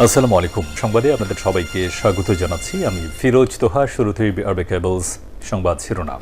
আসসালামু আলাইকুম। সংবাদে আপনাদের সবাইকে স্বাগত জানাচ্ছি। আমি ফিরোজ তোহা। শুরুতেই আরবে কেবলস সংবাদ শিরোনাম।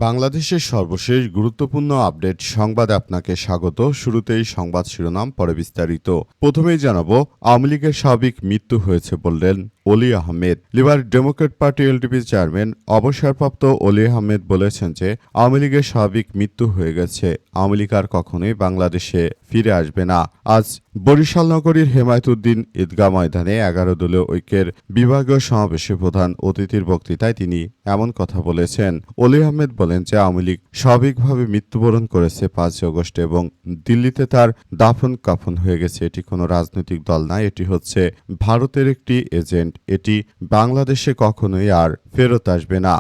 বাংলাদেশের সর্বশেষ গুরুত্বপূর্ণ আপডেট সংবাদে আপনাকে স্বাগত। শুরুতেই সংবাদ শিরোনাম, পরে বিস্তারিত। প্রথমেই জানাবো, আওয়ামী লীগের স্বাভাবিক মৃত্যু হয়েছে বললেন অলি Ahmed. Liberal Democrat party LDP chairman অবসরপ্রাপ্ত অলি আহমেদ বলেছেন যে আওয়ামী লীগের স্বাভাবিক মৃত্যু হয়ে গেছে। আওয়ামী লীগ আর কখনোই বাংলাদেশে ফিরে আসবে না। আজ বরিশাল নগরীর হেমায়েতুদ্দিন ঈদগাহ ময়দানে ১১ দলীয় ঐক্যের বিভাগীয় সমাবেশে প্রধান অতিথির বক্তৃতায় তিনি এমন কথা বলেছেন। অলি আহমেদ বলেন যে আওয়ামী লীগ স্বাভাবিকভাবে মৃত্যুবরণ করেছে ৫ আগস্ট এবং দিল্লিতে তার দাফন কাফন হয়ে গেছে। এটি কোনো রাজনৈতিক দল না, এটি হচ্ছে ভারতের একটি এজেন্ট। এটি বাংলাদেশে কখনোই আর ফেরত আসবে না।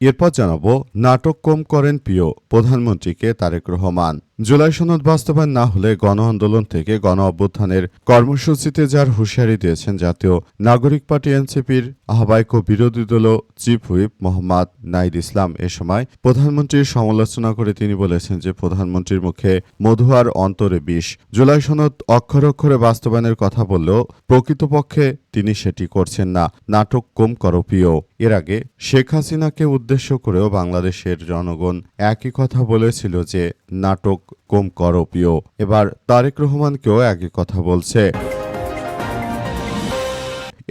এরপর জানাবো, নাটক কম করেন প্রিয় প্রধানমন্ত্রীকে তারেক রহমান। জুলাই সনদ বাস্তবায়ন না হলে গণ আন্দোলন থেকে গণ অভ্যুত্থানের কর্মসূচিতে যার হুঁশিয়ারি দিয়েছেন জাতীয় নাগরিক পার্টি এনসিপির আহ্বায়ক ও বিরোধী দল চিফ হুইপ মোহাম্মদ নাহিদ ইসলাম। এ সময় প্রধানমন্ত্রীর সমালোচনা করে তিনি বলেছেন যে প্রধানমন্ত্রীর মুখে মধু আর অন্তরে বিষ। জুলাই সনদ অক্ষরে অক্ষরে বাস্তবায়নের কথা বললেও প্রকৃতপক্ষে তিনি সেটি করছেন না। নাটক কম করো প্রিয়। এর আগে শেখ হাসিনাকে উদ্দেশ্য করেও বাংলাদেশের জনগণ একই কথা বলেছিল যে নাটক কম করো প্রিয়। এবার তারেক রহমানকেও একই কথা বলছে।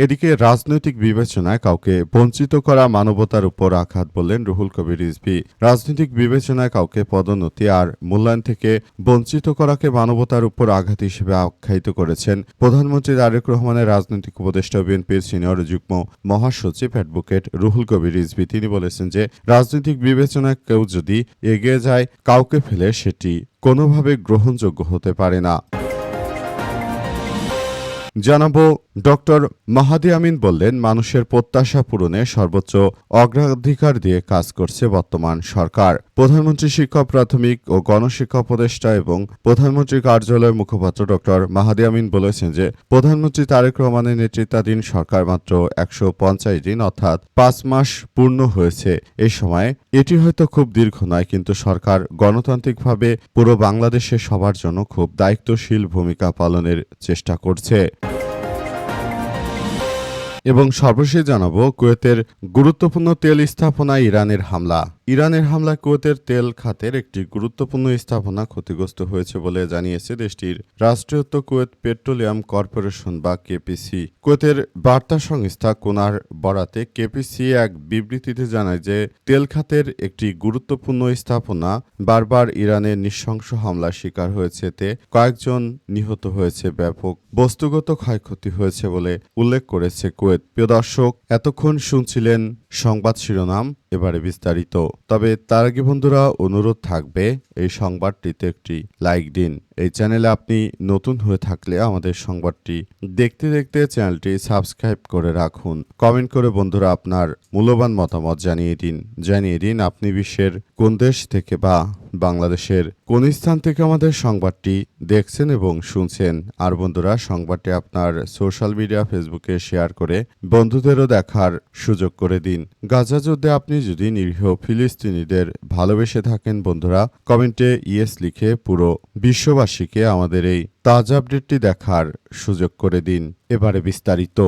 এদিকে রাজনৈতিক বিবেচনায় কাউকে বঞ্চিত করা মানবতার উপর আঘাত বললেন রুহুল কবির রিজভী। রাজনৈতিক বিবেচনায় কাউকে পদোন্নতি আর মূল্যায়ন থেকে বঞ্চিত করাকে মানবতার উপর আঘাত হিসেবে আখ্যায়িত করেছেন প্রধানমন্ত্রী তারেক রহমানের রাজনৈতিক উপদেষ্টা বিএনপির সিনিয়র যুগ্ম মহাসচিব অ্যাডভোকেট রুহুল কবির রিজভী। তিনি বলেছেন যে রাজনৈতিক বিবেচনায় কেউ যদি এগিয়ে যায় কাউকে ফেলে সেটি কোনোভাবে গ্রহণযোগ্য হতে পারে না। জানাবো, ডক্টর মাহাদি আমিন বললেন মানুষের প্রত্যাশা পূরণে সর্বোচ্চ অগ্রাধিকার দিয়ে কাজ করছে বর্তমান সরকার। প্রধানমন্ত্রী শিক্ষা প্রাথমিক ও গণশিক্ষা উপদেষ্টা এবং প্রধানমন্ত্রী কার্যালয়ের মুখপাত্র ডক্টর মাহাদি আমিন বলেছেন যে প্রধানমন্ত্রী তারেক রহমানের নেতৃত্বাধীন সরকার মাত্র ১৫০ দিন অর্থাৎ ৫ মাস পূর্ণ হয়েছে। এই সময় এটি হয়তো খুব দীর্ঘ নয়, কিন্তু সরকার গণতান্ত্রিকভাবে পুরো বাংলাদেশে সবার জন্য খুব দায়িত্বশীল ভূমিকা পালনের চেষ্টা করছে। এবং সর্বশেষ জানাবো, কুয়েতের গুরুত্বপূর্ণ তেল স্থাপনায় ইরানের হামলা। ইরানের হামলায় কুয়েতের তেল খাতের একটি গুরুত্বপূর্ণ স্থাপনা ক্ষতিগ্রস্ত হয়েছে বলে জানিয়েছে দেশটির রাষ্ট্রায়ত্ত কুয়েত পেট্রোলিয়াম কর্পোরেশন বা কেপিসি। কুয়েতের বার্তা সংস্থা কোনার বরাতে কেপিসি এক বিবৃতিতে জানায় যে তেল খাতের একটি গুরুত্বপূর্ণ স্থাপনা বারবার ইরানের নৃশংস হামলার শিকার হয়েছে। এতে কয়েকজন নিহত হয়েছে, ব্যাপক বস্তুগত ক্ষয়ক্ষতি হয়েছে বলে উল্লেখ করেছে কুয়েত। প্রিয় দর্শক, এতক্ষণ শুনছিলেন সংবাদ শিরোনাম, এবারে বিস্তারিত। তবে তার আগে বন্ধুরা অনুরোধ থাকবে এই সংবাদটিতে একটি লাইক দিন। এই চ্যানেলে আপনি নতুন হয়ে থাকলে আমাদের সংবাদটি দেখতে দেখতে চ্যানেলটি সাবস্ক্রাইব করে রাখুন। কমেন্ট করে বন্ধুরা আপনার মূল্যবান মতামত জানিয়ে দিন আপনি বিশ্বের কোন দেশ থেকে বা বাংলাদেশের কোন স্থান থেকে আমাদের সংবাদটি দেখছেন এবং শুনছেন। আর বন্ধুরা সংবাদটি আপনার সোশ্যাল মিডিয়া ফেসবুকে শেয়ার করে বন্ধুদেরও দেখার সুযোগ করে দিন। গাজা যুদ্ধে আপনি যদি নিরীহ ফিলিস্তিনিদের ভালোবেসে থাকেন বন্ধুরা কমেন্টে ইয়েস লিখে পুরো বিশ্ববাসীকে আমাদের এই তাজা আপডেটটি দেখার সুযোগ করে দিন। এবারে বিস্তারিত।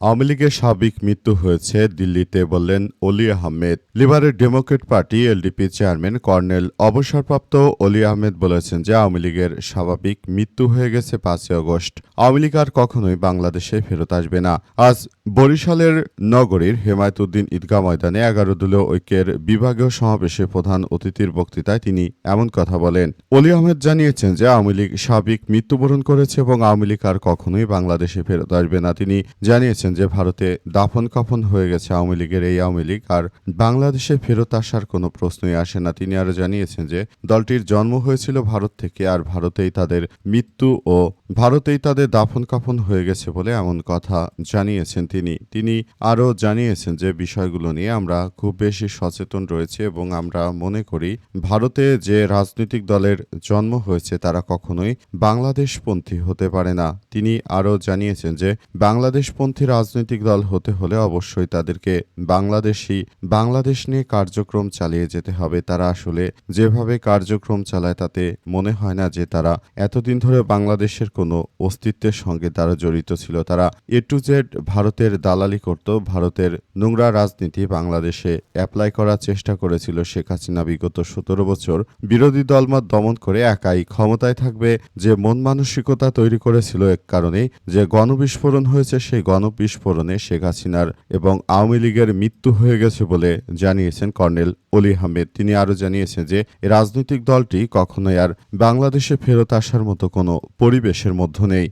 আওয়ামী লীগের স্বাভাবিক মৃত্যু হয়েছে দিল্লিতে বললেন অলি Ahmed. Liberal Democrat party LDP chairman colonel অবসরপ্রাপ্ত অলি আহমেদ বলেছেন যে আওয়ামী লীগের স্বাভাবিক মৃত্যু হয়ে গেছে ৫ আগস্ট। আওয়ামী লীগ আর কখনোই বাংলাদেশে ফেরত আসবে না। আজ বরিশালের নগরীর হেমায়েতুদ্দিন ঈদগাহ ময়দানে ১১ দলীয় ঐক্যের বিভাগীয় সমাবেশে প্রধান অতিথির বক্তৃতায় তিনি এমন কথা বলেন। অলি আহমেদ জানিয়েছেন যে আওয়ামী লীগ স্বাভাবিক মৃত্যুবরণ করেছে এবং আওয়ামী লীগ আর কখনোই বাংলাদেশে ফেরত আসবে না। তিনি জানিয়েছেন যে ভারতে দাফন কাফন হয়ে গেছে আওয়ামী লীগের এই আওয়ামী লীগ আর বাংলাদেশে ফেরত আসার কোনো প্রশ্নই আসে না। তিনি আরো জানিয়েছেন যে দলটির জন্ম হয়েছিল ভারত থেকে আর ভারতেই তাদের মৃত্যু ও ভারতেই তাদের দাফন কাফন হয়ে গেছে বলে এমন কথা জানিয়েছেন তিনি। তিনি আরও জানিয়েছেন যে বিষয়গুলো নিয়ে আমরা খুব বেশি সচেতন রয়েছে এবং আমরা মনে করি ভারতে যে রাজনৈতিক দলের জন্ম হয়েছে তারা কখনোই বাংলাদেশপন্থী হতে পারে না। তিনি আরও জানিয়েছেন যে বাংলাদেশপন্থী রাজনৈতিক দল হতে হলে অবশ্যই তাদেরকে বাংলাদেশ নিয়ে কার্যক্রম চালিয়ে যেতে হবে। তারা আসলে যেভাবে কার্যক্রম চালায় তাতে মনে হয় না যে তারা এতদিন ধরে বাংলাদেশের কোনো অস্তিত্বের সঙ্গে তারা জড়িত ছিল। তারা এ টু জেড ভারতের দালালি করত, ভারতের নোংরা রাজনীতি বাংলাদেশে অ্যাপ্লাই করার চেষ্টা করেছিল শেখ হাসিনা বিগত ১৭ বছর। বিরোধী দলমত দমন করে একাই ক্ষমতায় থাকবে যে মন মানসিকতা তৈরি করেছিল এক কারণেই যে গণবিস্ফোরণ হয়েছে, সেই গণবিস্ফোরণে শেখ হাসিনার এবং আওয়ামী লীগের মৃত্যু হয়ে গেছে বলে জানিয়েছেন কর্নেল অলি আহমেদ। তিনি আরও জানিয়েছেন যে রাজনৈতিক দলটি কখনোই আর বাংলাদেশে ফেরত আসার মতো কোনো পরিবেশের মধ্যে নেই।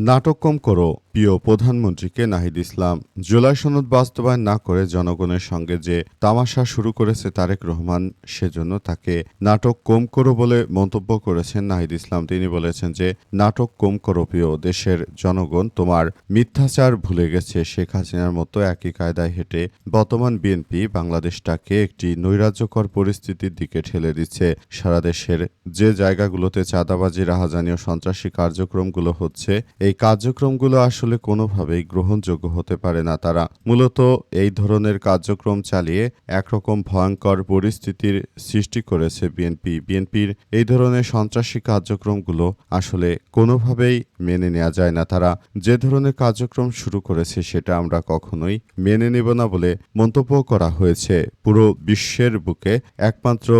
নাটক কম করো, প্রিয় প্রধানমন্ত্রীকে নাহিদ ইসলাম। জুলাই সনদ বাস্তবায়ন না করে জনগণের সঙ্গে যে তামাশা শুরু করেছে তারেক রহমান, সেজন্য তাকে নাটক কম করো বলে মন্তব্য করেছেন নাহিদ ইসলাম। তিনি বলেছেন যে নাটক কম করো প্রিয় দেশের জনগণ, তোমার মিথ্যাচার ভুলে গেছে। শেখ হাসিনার মতো একই কায়দায় হেঁটে বর্তমান বিএনপি বাংলাদেশটাকে একটি নৈরাজ্যকর পরিস্থিতির দিকে ঠেলে দিচ্ছে। সারা দেশের যে জায়গাগুলোতে চাঁদাবাজি, রাহাজানি ও সন্ত্রাসী কার্যক্রমগুলো হচ্ছে, এই কার্যক্রমগুলো আসলে কোনোভাবেই গ্রহণযোগ্য হতে পারে না। তারা মূলত এই ধরনের কার্যক্রম চালিয়ে একরকম ভয়ঙ্কর পরিস্থিতির সৃষ্টি করেছে বিএনপির এই ধরনের সন্ত্রাসী কার্যক্রমগুলো আসলে কোনোভাবেই মেনে নেওয়া যায় না। তারা যে ধরনের কার্যক্রম শুরু করেছে সেটা আমরা কখনোই মেনে নেব না বলে মন্তব্য করা হয়েছে। পুরো বিশ্বের বুকে একমাত্র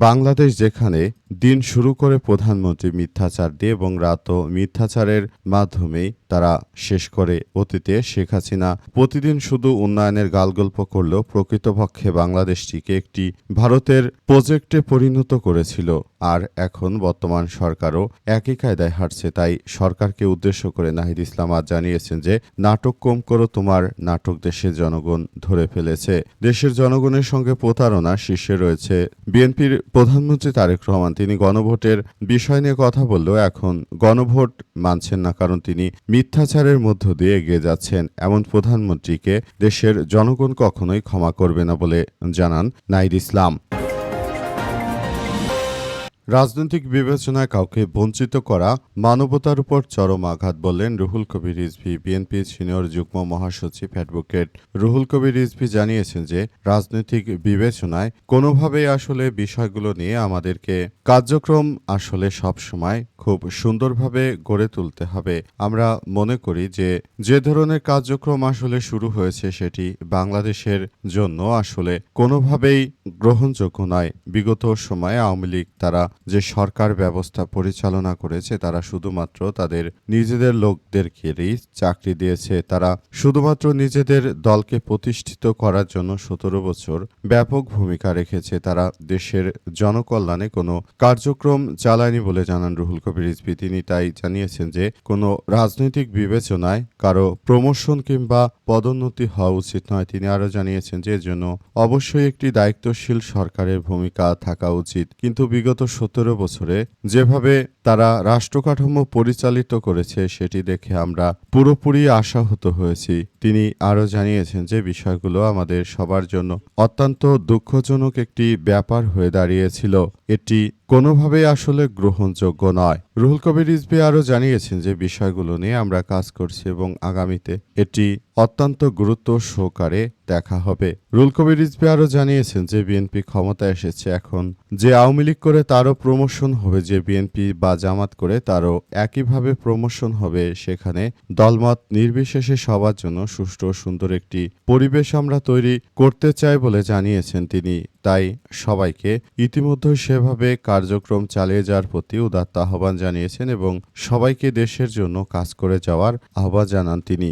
বাংলাদেশ যেখানে দিন শুরু করে প্রধানমন্ত্রী মিথ্যাচার দিয়ে এবং রাতও মিথ্যাচারের মাধ্যমেই তারা শেষ করে। অতীতে শেখ হাসিনা প্রতিদিন শুধু উন্নয়নের গালগল্প করলেও প্রকৃতপক্ষে বাংলাদেশটিকে একটি ভারতের প্রজেক্টে পরিণত করেছিল। আর এখন বর্তমান সরকারও একই কায়দায় হাঁটছে। তাই সরকারকে উদ্দেশ্য করে নাহিদ ইসলাম আজ জানিয়েছেন যে নাটক কম করো, তোমার নাটক দেশের জনগণ ধরে ফেলেছে। দেশের জনগণের সঙ্গে প্রতারণা। শীর্ষে রয়েছে বিএনপির প্রধানমন্ত্রী তারেক রহমান। তিনি গণভোটের বিষয় নিয়ে কথা বললেও এখন গণভোট মানছেন না, কারণ তিনি মিথ্যাচারের মধ্য দিয়ে এগিয়ে যাচ্ছেন। এমন প্রধানমন্ত্রীকে দেশের জনগণ কখনোই ক্ষমা করবে না বলে জানান নাহিদ ইসলাম। রাজনৈতিক বিবেচনায় কাউকে বঞ্চিত করা মানবতার উপর চরম আঘাত বললেন রুহুল কবির রিজভী। বিএনপির সিনিয়র যুগ্ম মহাসচিব অ্যাডভোকেট রুহুল কবির রিজভী জানিয়েছেন যে রাজনৈতিক বিবেচনায় কোনোভাবেই আসলে বিষয়গুলো নিয়ে আমাদেরকে কার্যক্রম আসলে সবসময় খুব সুন্দরভাবে গড়ে তুলতে হবে। আমরা মনে করি যে ধরনের কার্যক্রম আসলে শুরু হয়েছে সেটি বাংলাদেশের জন্য আসলে কোনোভাবেই গ্রহণযোগ্য নয়। বিগত সময়ে আওয়ামী লীগ তারা যে সরকার ব্যবস্থা পরিচালনা করেছে তারা শুধুমাত্র তাদের নিজেদের লোকদেরকেই চাকরি দিয়েছে। তারা শুধুমাত্র নিজেদের দলকে প্রতিষ্ঠিত করার জন্য ১৭ বছর ব্যাপক ভূমিকা রেখেছে। তারা দেশের জনকল্যাণে কোনো কার্যক্রম চালায়নি বলে জানান রুহুল কবির রিজভী। তিনি তাই জানিয়েছেন যে কোনো রাজনৈতিক বিবেচনায় কারো প্রমোশন কিংবা পদোন্নতি হওয়া উচিত নয়। তিনি আরও জানিয়েছেন যে এজন্য অবশ্যই একটি দায়িত্বশীল সরকারের ভূমিকা থাকা উচিত। কিন্তু বিগত ১৭ বছরে যেভাবে তারা রাষ্ট্রকাঠামো পরিচালিত করেছে সেটি দেখে আমরা পুরোপুরি আশাহত হয়েছি। তিনি আরও জানিয়েছেন যে বিষয়গুলো আমাদের সবার জন্য অত্যন্ত দুঃখজনক একটি ব্যাপার হয়ে দাঁড়িয়েছিল। এটি কোনোভাবেই আসলে গ্রহণযোগ্য নয়। রুহুল কবির রিজভী আরও জানিয়েছেন যে বিষয়গুলো নিয়ে আমরা কাজ করছি এবং আগামীতে এটি অত্যন্ত গুরুত্ব সহকারে দেখা হবে। রুহুল কবির রিজভী আরও জানিয়েছেন যে বিএনপি ক্ষমতায় এসেছে, এখন যে আওয়ামী লীগ করে তারও প্রমোশন হবে, যে বিএনপি বা জামাত করে তারও একইভাবে প্রমোশন হবে। সেখানে দলমত নির্বিশেষে সবার জন্য সুষ্ঠু সুন্দর একটি পরিবেশ আমরা তৈরি করতে চাই বলে জানিয়েছেন তিনি। তাই সবাইকে ইতিমধ্যে সেভাবে কার্যক্রম চালিয়ে যাওয়ার প্রতি উদাত্ত আহ্বান জানিয়েছেন এবং সবাইকে দেশের জন্য কাজ করে যাওয়ার আহ্বান জানান তিনি।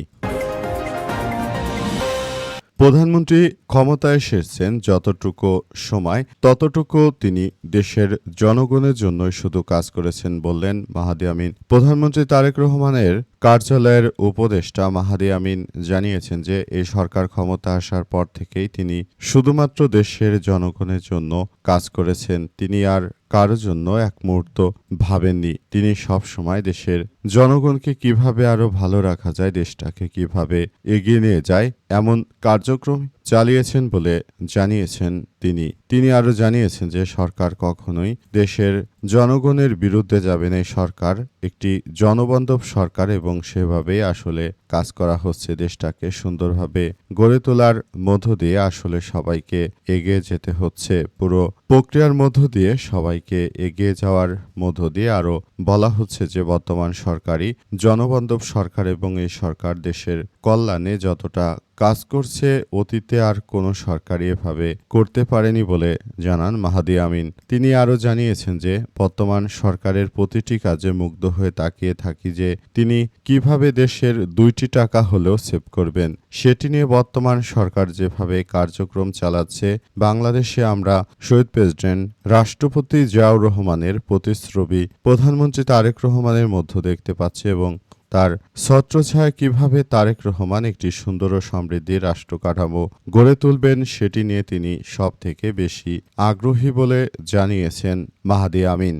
প্রধানমন্ত্রী ক্ষমতায় এসেছেন যতটুকু সময় ততটুকু তিনি দেশের জনগণের জন্যই শুধু কাজ করেছেন বললেন মাহাদি আমিন। প্রধানমন্ত্রী তারেক রহমানের কার্যালয়ের উপদেষ্টা মাহাদি আমিন জানিয়েছেন যে এই সরকার ক্ষমতা আসার পর থেকেই তিনি শুধুমাত্র দেশের জনগণের জন্য কাজ করেছেন। তিনি আর কারোর জন্য এক মুহূর্ত ভাবেননি। তিনি সব সময় দেশের জনগণকে কিভাবে আরো ভালো রাখা যায়, দেশটাকে কিভাবে এগিয়ে নিয়ে যায় এমন কার্যক্রম চালিয়েছেন বলে জানিয়েছেন তিনি আরো জানিয়েছেন যে সরকার কখনোই দেশের জনগণের বিরুদ্ধে যাবে না। এই সরকার একটি জনবান্ধব সরকার এবং সেভাবেই আসলে কাজ করা হচ্ছে। দেশটাকে সুন্দরভাবে গড়ে তোলার মধ্য দিয়ে আসলে সবাইকে এগিয়ে যেতে হচ্ছে। পুরো প্রক্রিয়ার মধ্য দিয়ে সবাইকে এগিয়ে যাওয়ার মধ্য দিয়ে আরো বলা হচ্ছে যে বর্তমান সরকারই জনবান্ধব সরকার এবং এই সরকার দেশের কল্যাণে যতটা কাজ করছে অতীতে আর কোনো সরকারই এভাবে করতে পারেনি বলে জানান মাহাদি আমিন। তিনি আরও জানিয়েছেন যে বর্তমান সরকারের প্রতিটি কাজে মুগ্ধ হয়ে তাকিয়ে থাকি যে তিনি কিভাবে দেশের 2টি টাকা হলেও সেভ করবেন। সেটি নিয়ে বর্তমান সরকার যেভাবে কার্যক্রম চালাচ্ছে, বাংলাদেশে আমরা শহীদ প্রেসিডেন্ট রাষ্ট্রপতি জিয়াউর রহমানের প্রতিচ্ছবি প্রধানমন্ত্রী তারেক রহমানের মধ্য দেখতে পাচ্ছি এবং তার ছত্রছায়া কিভাবে তারেক রহমান একটি সুন্দর ও সমৃদ্ধ রাষ্ট্র কাঠামো গড়ে তুলবেন সেটি নিয়ে তিনি সবথেকে বেশি আগ্রহী বলে জানিয়েছেন মাহাদি আমিন।